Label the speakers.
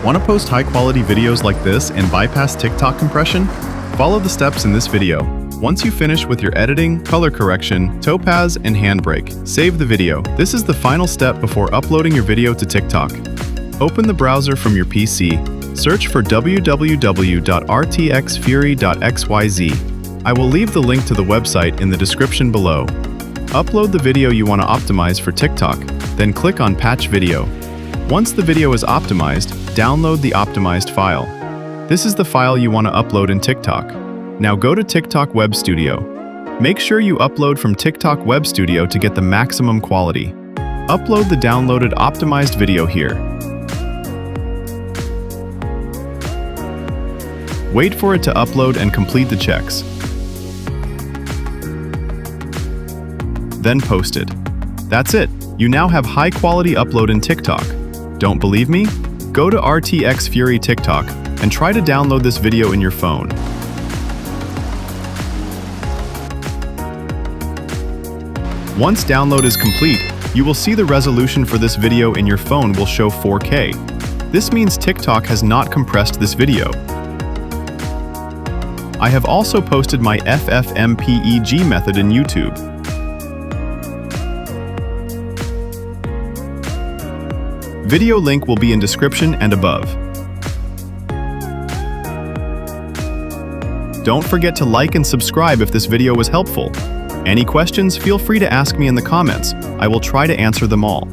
Speaker 1: Want to post high-quality videos like this and bypass TikTok compression? Follow the steps in this video. Once you finish with your editing, color correction, topaz, and handbrake, save the video. This is the final step before uploading your video to TikTok. Open the browser from your PC. Search for www.rtxfury.xyz. I will leave the link to the website in the description below. Upload the video you want to optimize for TikTok, then click on Patch Video. Once the video is optimized, download the optimized file. This is the file you want to upload in TikTok. Now go to TikTok Web Studio. Make sure you upload from TikTok Web Studio to get the maximum quality. Upload the downloaded optimized video here. Wait for it to upload and complete the checks. Then post it. That's it. You now have high-quality upload in TikTok. Don't believe me? Go to RTX Fury TikTok and try to download this video in your phone. Once download is complete, you will see the resolution for this video in your phone will show 4K. This means TikTok has not compressed this video. I have also posted my FFmpeg method in YouTube. Video link will be in description and above. Don't forget to like and subscribe if this video was helpful. Any questions, feel free to ask me in the comments. I will try to answer them all.